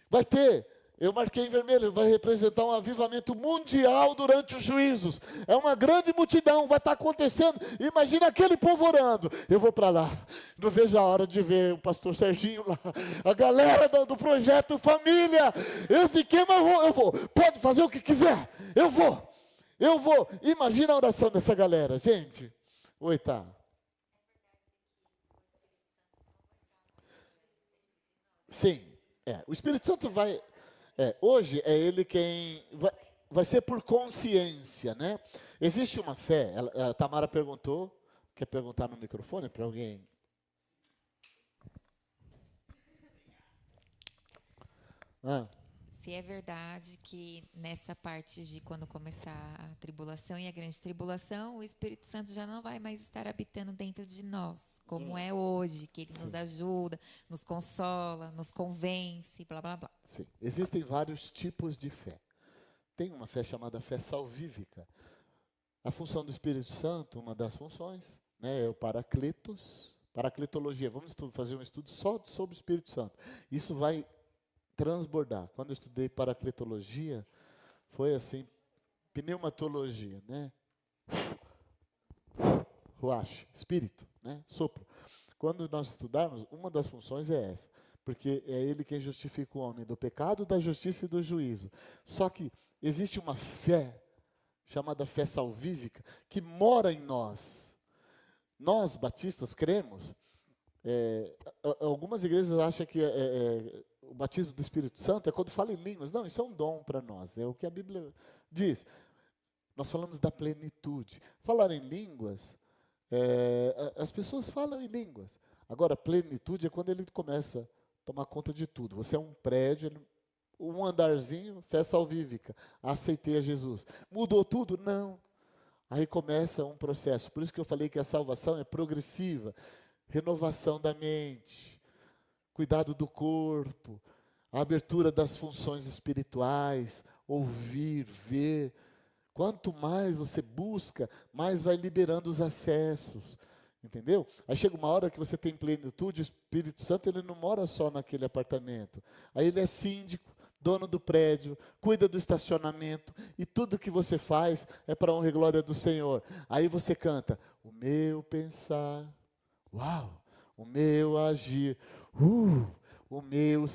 S1: Vai ter, eu marquei em vermelho, vai representar um avivamento mundial durante os juízos. É uma grande multidão, vai estar acontecendo. Imagina aquele povo orando. Eu vou para lá, não vejo a hora de ver o pastor Serginho lá, a galera do projeto Família. Eu fiquei, mas eu vou. Pode fazer o que quiser, eu vou. Imagina a oração dessa galera, gente. Oi, tá. Sim, o Espírito Santo vai... hoje é ele quem vai ser por consciência, né? Existe uma fé, a Tamara perguntou, Quer perguntar no microfone para alguém?
S2: Se é verdade que nessa parte de quando começar a tribulação e a grande tribulação, o Espírito Santo já não vai mais estar habitando dentro de nós, como é hoje, que ele nos ajuda, nos consola, nos convence, blá, blá, blá.
S1: Sim. Existem vários tipos de fé. Tem uma fé chamada fé salvífica. A função do Espírito Santo, uma das funções, né, é o paracletos, paracletologia. Vamos fazer um estudo só sobre o Espírito Santo. Isso vai transbordar. Quando eu estudei paracletologia, foi assim, pneumatologia, né? Ruach, espírito, né? Sopro. Quando nós estudarmos, uma das funções é essa, porque é ele quem justifica o homem do pecado, da justiça e do juízo. Só que existe uma fé, chamada fé salvífica, que mora em nós. Nós, batistas, cremos. Algumas igrejas acham que o batismo do Espírito Santo é quando fala em línguas. Não, isso é um dom para nós, é o que a Bíblia diz. Nós falamos da plenitude. Falar em línguas, as pessoas falam em línguas. Agora, plenitude é quando ele começa a tomar conta de tudo. Você é um prédio, um andarzinho, fé salvífica. Aceitei a Jesus. Mudou tudo? Não. Aí começa um processo. Por isso que eu falei que a salvação é progressiva. Renovação da mente, cuidado do corpo, a abertura das funções espirituais, ouvir, ver. Quanto mais você busca, mais vai liberando os acessos. Entendeu? Aí chega uma hora que você tem plenitude, o Espírito Santo ele não mora só naquele apartamento. Aí ele é síndico, dono do prédio, cuida do estacionamento, e tudo que você faz é para a honra e glória do Senhor. Aí você canta, o meu pensar, uau, o meu agir, o meu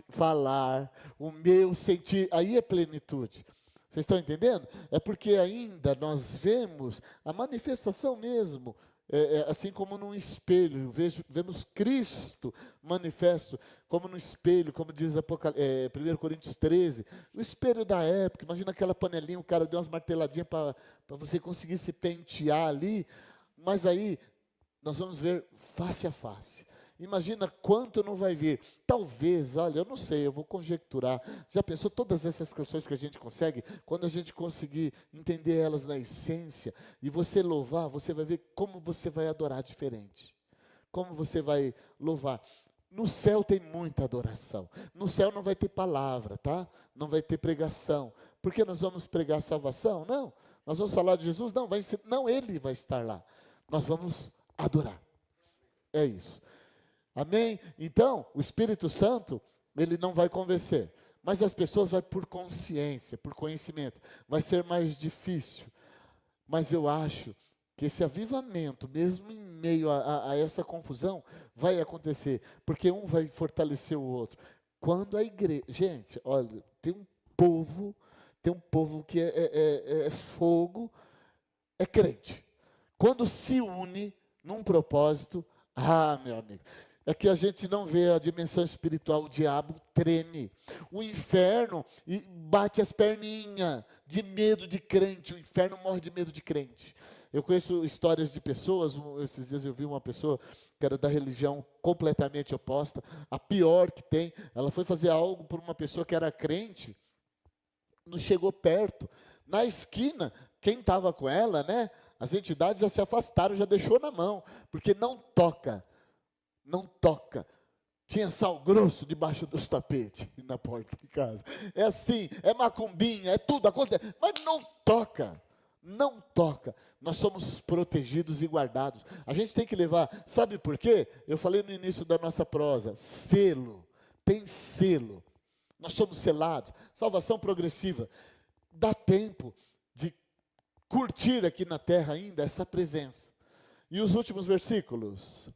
S1: falar, o meu sentir, aí é plenitude. Vocês estão entendendo? É porque ainda nós vemos a manifestação mesmo, assim como num espelho, vemos Cristo manifesto como no espelho, como diz 1 Coríntios 13, o espelho da época. Imagina aquela panelinha, o cara deu umas marteladinhas para você conseguir se pentear ali, mas aí nós vamos ver face a face. Imagina quanto não vai vir. Talvez, olha, eu não sei, eu vou conjecturar. Já pensou todas essas canções que a gente consegue? Quando a gente conseguir entender elas na essência, e você louvar, você vai ver como você vai adorar diferente. Como você vai louvar. No céu tem muita adoração. No céu não vai ter palavra, tá? Não vai ter pregação. Porque nós vamos pregar salvação? Não. Nós vamos falar de Jesus? Não, não, ele vai estar lá. Nós vamos adorar. É isso. Amém? Então, o Espírito Santo, ele não vai convencer, mas as pessoas vão por consciência, por conhecimento. Vai ser mais difícil, mas eu acho que esse avivamento, mesmo em meio a essa confusão, vai acontecer, porque um vai fortalecer o outro. Quando a igreja, gente, olha, tem um povo que é fogo, é crente. Quando se une num propósito, meu amigo, é que a gente não vê a dimensão espiritual, o diabo treme. O inferno bate as perninhas de medo de crente, o inferno morre de medo de crente. Eu conheço histórias de pessoas, esses dias eu vi uma pessoa que era da religião completamente oposta, a pior que tem, ela foi fazer algo por uma pessoa que era crente, não chegou perto, na esquina, quem estava com ela, né, as entidades já se afastaram, já deixou na mão, porque não toca. Não toca. Tinha sal grosso debaixo dos tapetes na porta de casa. É assim, é macumbinha, é tudo, acontece. Mas não toca. Não toca. Nós somos protegidos e guardados. A gente tem que levar, sabe por quê? Eu falei no início da nossa prosa, selo. Tem selo. Nós somos selados. Salvação progressiva. Dá tempo de curtir aqui na terra ainda essa presença. E os últimos versículos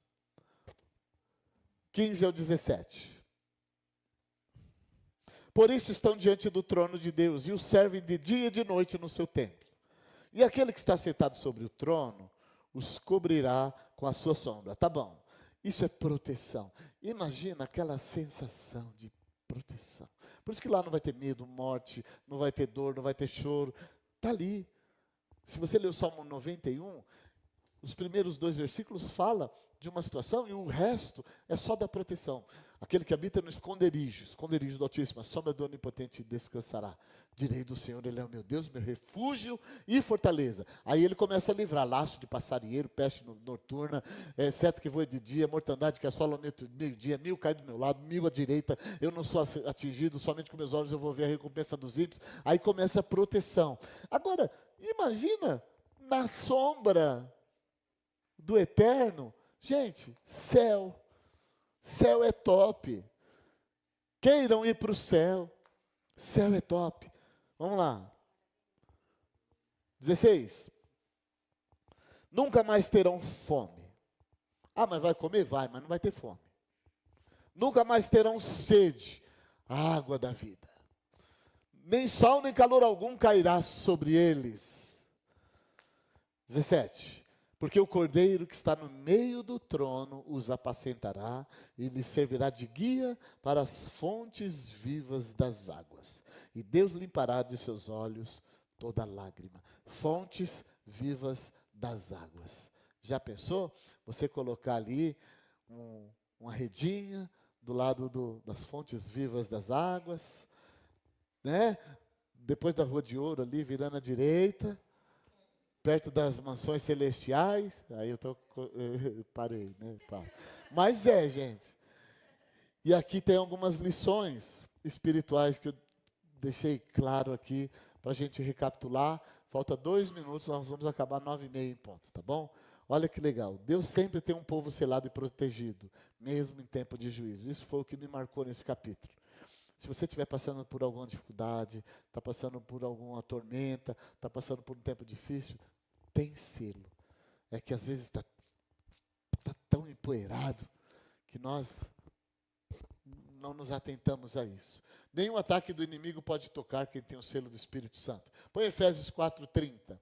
S1: 15 ao 17. Por isso estão diante do trono de Deus, e o servem de dia e de noite no seu templo. E aquele que está sentado sobre o trono, os cobrirá com a sua sombra. Tá bom, isso é proteção. Imagina aquela sensação de proteção. Por isso que lá não vai ter medo, morte, não vai ter dor, não vai ter choro. Está ali. Se você ler o Salmo 91, Os primeiros 2 versículos falam de uma situação e o resto é só da proteção. Aquele que habita no esconderijo do Altíssimo, a sombra do Onipotente descansará. Direi do Senhor, Ele é o meu Deus, meu refúgio e fortaleza. Aí ele começa a livrar laço de passarinheiro, peste noturna, seta que voa de dia, mortandade que assola ao meio-dia, 1000 cai do meu lado, 1000 à direita, eu não sou atingido, somente com meus olhos eu vou ver a recompensa dos ímpios. Aí começa a proteção. Agora, imagina na sombra do eterno, gente, céu é top. Queiram ir para o céu é top. Vamos lá. 16. Nunca mais terão fome. Ah, mas vai comer? Vai, mas não vai ter fome. Nunca mais terão sede, a água da vida. Nem sol nem calor algum cairá sobre eles. 17. Porque o cordeiro que está no meio do trono os apacentará e lhes servirá de guia para as fontes vivas das águas. E Deus limpará de seus olhos toda lágrima. Fontes vivas das águas. Já pensou? Você colocar ali uma redinha do lado das fontes vivas das águas, né? Depois da Rua de Ouro ali, virando à direita, perto das mansões celestiais. Aí eu parei, né? Mas gente. E aqui tem algumas lições espirituais que eu deixei claro aqui para a gente recapitular. Falta 2 minutos, nós vamos acabar 9h30 em ponto, tá bom? Olha que legal. Deus sempre tem um povo selado e protegido, mesmo em tempo de juízo. Isso foi o que me marcou nesse capítulo. Se você estiver passando por alguma dificuldade, está passando por alguma tormenta, está passando por um tempo difícil, tem selo. É que às vezes está tão empoeirado que nós não nos atentamos a isso. Nenhum ataque do inimigo pode tocar quem tem o selo do Espírito Santo. Põe Efésios 4:30.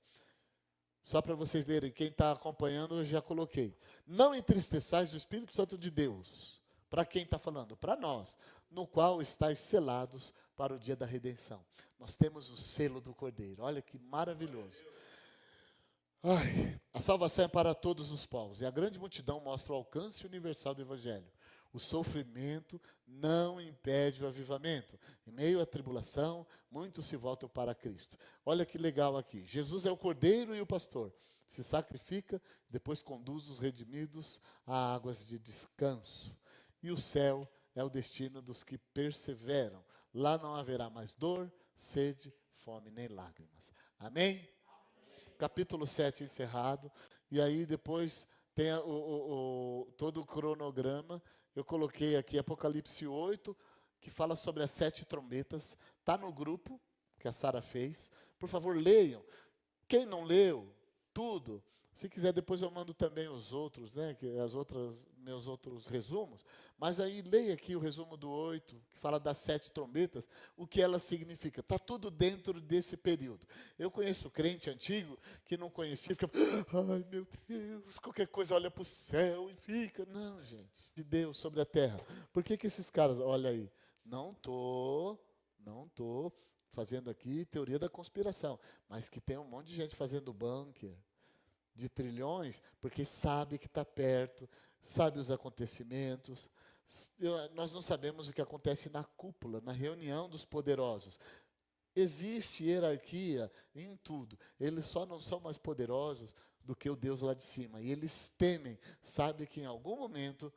S1: Só para vocês lerem, quem está acompanhando eu já coloquei. Não entristeçais o Espírito Santo de Deus. Para quem está falando? Para nós, no qual estáis selados para o dia da redenção. Nós temos o selo do Cordeiro. Olha que maravilhoso. A salvação é para todos os povos. E a grande multidão mostra o alcance universal do Evangelho. O sofrimento não impede o avivamento. Em meio à tribulação, muitos se voltam para Cristo. Olha que legal aqui. Jesus é o Cordeiro e o pastor. Se sacrifica, depois conduz os redimidos a águas de descanso. E o céu é o destino dos que perseveram. Lá não haverá mais dor, sede, fome nem lágrimas. Amém? Capítulo 7 encerrado. E aí depois tem todo o cronograma. Eu coloquei aqui Apocalipse 8, que fala sobre as 7 trombetas. Está no grupo que a Sara fez. Por favor, leiam. Quem não leu tudo, se quiser depois eu mando também os outros, né, meus outros resumos. Mas aí leia aqui o resumo do 8, que fala das 7 trombetas, o que ela significa. Está tudo dentro desse período. Eu conheço crente antigo que não conhecia, fica, ai meu Deus, qualquer coisa olha para o céu e fica. Não, gente, de Deus sobre a terra. Por que esses caras, olha aí, não tô fazendo aqui teoria da conspiração, mas que tem um monte de gente fazendo bunker de trilhões, porque sabe que está perto, sabe os acontecimentos. Nós não sabemos o que acontece na cúpula, na reunião dos poderosos. Existe hierarquia em tudo. Eles só não são mais poderosos do que o Deus lá de cima. E eles temem, sabem que em algum momento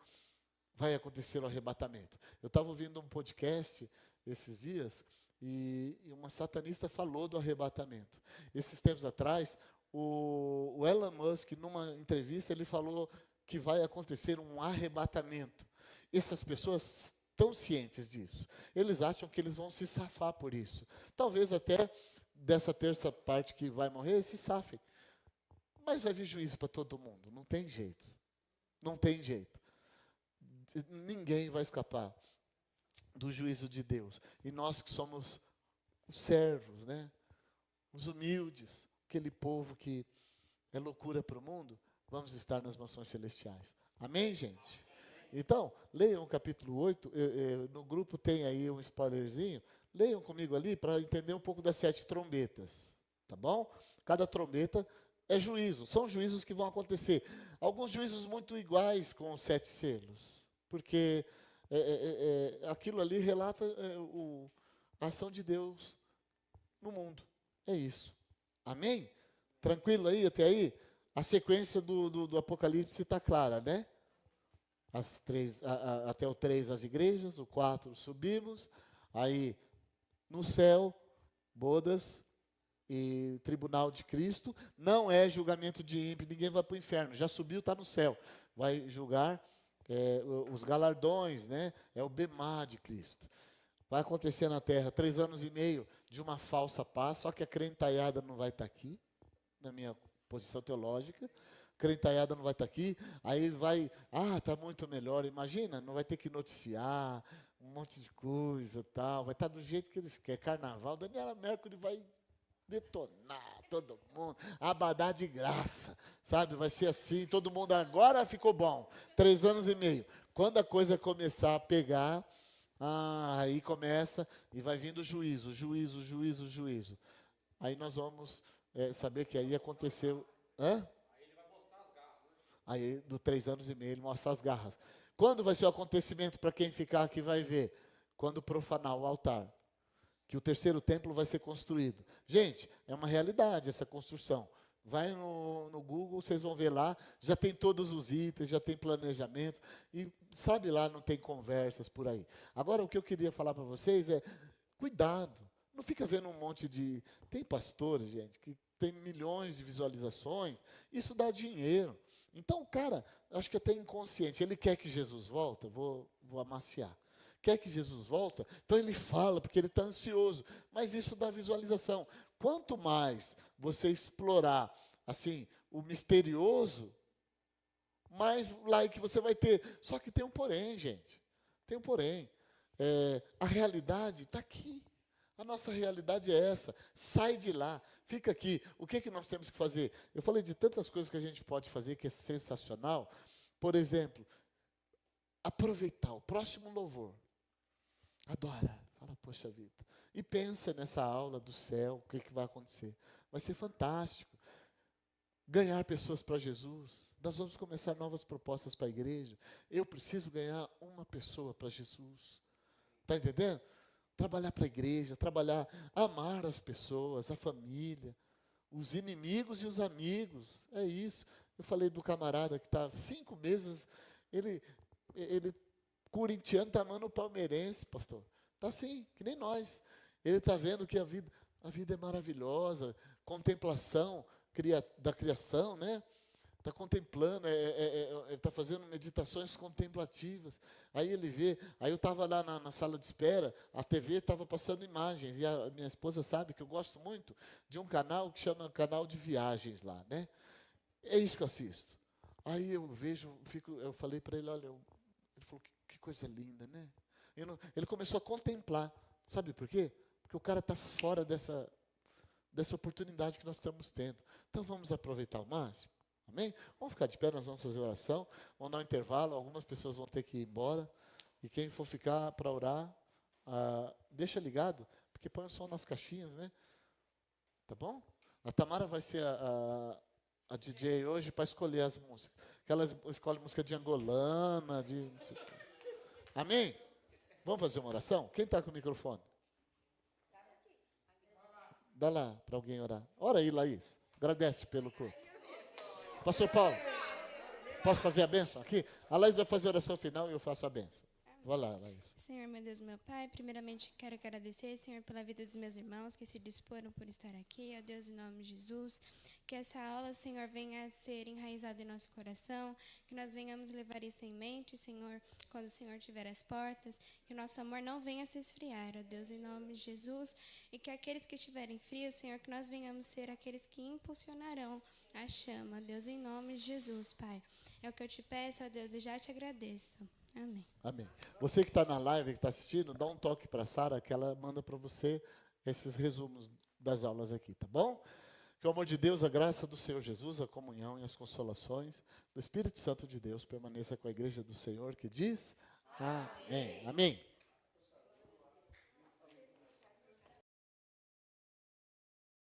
S1: vai acontecer o arrebatamento. Eu estava ouvindo um podcast esses dias e uma satanista falou do arrebatamento. Esses tempos atrás, o Elon Musk, numa entrevista, ele falou que vai acontecer um arrebatamento. Essas pessoas estão cientes disso. Eles acham que eles vão se safar por isso. Talvez até dessa terça parte que vai morrer, se safem. Mas vai vir juízo para todo mundo. Não tem jeito. Não tem jeito. Ninguém vai escapar do juízo de Deus. E nós que somos os servos, né? Os humildes, aquele povo que é loucura para o mundo, vamos estar nas mansões celestiais. Amém, gente? Então, leiam o capítulo 8, no grupo tem aí um spoilerzinho, leiam comigo ali para entender um pouco das 7 trombetas, tá bom? Cada trombeta é juízo. São juízos que vão acontecer. Alguns juízos muito iguais com os 7 selos. Porque aquilo ali relata a ação de Deus no mundo. É isso. Amém? Tranquilo aí, até aí? A sequência do Apocalipse está clara, né? Até o 3 as igrejas, o 4 subimos, aí no céu, bodas e tribunal de Cristo. Não é julgamento de ímpio, ninguém vai para o inferno, já subiu, está no céu. Vai julgar os galardões, né? É o bemá de Cristo. Vai acontecer na terra 3 anos e meio de uma falsa paz, só que a crentaiada não vai estar aqui, na minha posição teológica. Crentaiada não vai estar aqui, aí vai, está muito melhor, imagina, não vai ter que noticiar, um monte de coisa, tal, vai estar do jeito que eles querem, carnaval, Daniela Mercury vai detonar todo mundo, abadá de graça, sabe, vai ser assim, todo mundo agora ficou bom, 3 anos e meio, quando a coisa começar a pegar, aí começa e vai vindo o juízo, aí nós vamos saber que aí aconteceu, Aí, do 3 anos e meio, ele mostra as garras. Quando vai ser o acontecimento, para quem ficar aqui vai ver? Quando profanar o altar. Que o 3º templo vai ser construído. Gente, é uma realidade essa construção. Vai no Google, vocês vão ver lá. Já tem todos os itens, já tem planejamento. E sabe lá, não tem conversas por aí. Agora, o que eu queria falar para vocês é, cuidado. Não fica vendo um monte de... Tem pastores, gente, que tem milhões de visualizações. Isso dá dinheiro. Então, o cara, acho que até inconsciente, ele quer que Jesus volte, vou amaciar. Quer que Jesus volte? Então ele fala, porque ele está ansioso. Mas isso dá visualização. Quanto mais você explorar, assim, o misterioso, mais like você vai ter. Só que tem um porém, gente. Tem um porém. A realidade está aqui. A nossa realidade é essa. Sai de lá, fica aqui. O que é que nós temos que fazer? Eu falei de tantas coisas que a gente pode fazer que é sensacional. Por exemplo, aproveitar o próximo louvor. Adora. Fala, poxa vida. E pensa nessa aula do céu, o que é que vai acontecer. Vai ser fantástico. Ganhar pessoas para Jesus. Nós vamos começar novas propostas para a igreja. Eu preciso ganhar uma pessoa para Jesus. Está entendendo? Trabalhar para a igreja, amar as pessoas, a família, os inimigos e os amigos. É isso. Eu falei do camarada que está 5 meses, ele corintiano está amando o palmeirense, pastor. Está assim, que nem nós. Ele está vendo que a vida é maravilhosa, contemplação da criação, né? Está contemplando, está fazendo meditações contemplativas. Aí ele vê, aí eu estava lá na sala de espera, a TV estava passando imagens, e a minha esposa sabe que eu gosto muito de um canal que chama Canal de Viagens lá, né? É isso que eu assisto. Aí eu vejo, eu falei para ele, olha, ele falou, que coisa linda, né? Ele começou a contemplar, sabe por quê? Porque o cara está fora dessa oportunidade que nós estamos tendo. Então vamos aproveitar ao máximo. Amém? Vamos ficar de pé, nós vamos fazer oração. Vamos dar um intervalo, algumas pessoas vão ter que ir embora. E quem for ficar para orar, deixa ligado, porque põe o som nas caixinhas, né? Tá bom? A Tamara vai ser a DJ hoje para escolher as músicas. Que ela escolhe música de angolana, Amém? Vamos fazer uma oração? Quem está com o microfone? Dá lá para alguém orar. Ora aí, Laís. Agradece pelo culto. Pastor Paulo, posso fazer a bênção aqui? A Laís vai fazer a oração final e eu faço a bênção. Vai lá, Laís.
S3: Senhor, meu Deus, meu Pai, primeiramente quero agradecer, Senhor, pela vida dos meus irmãos que se disporam por estar aqui. Ó Deus, em nome de Jesus, que essa aula, Senhor, venha a ser enraizada em nosso coração, que nós venhamos levar isso em mente, Senhor, quando o Senhor tiver as portas, que o nosso amor não venha se esfriar, ó Deus, em nome de Jesus, e que aqueles que estiverem frios, Senhor, que nós venhamos ser aqueles que impulsionarão a chama, ó Deus, em nome de Jesus, Pai. É o que eu te peço, ó Deus, e já te agradeço. Amém.
S1: Amém. Você que está na live, que está assistindo, dá um toque para a Sara, que ela manda para você esses resumos das aulas aqui, tá bom? Que o amor de Deus, a graça do Senhor Jesus, a comunhão e as consolações do Espírito Santo de Deus permaneça com a igreja do Senhor, que diz amém. Amém.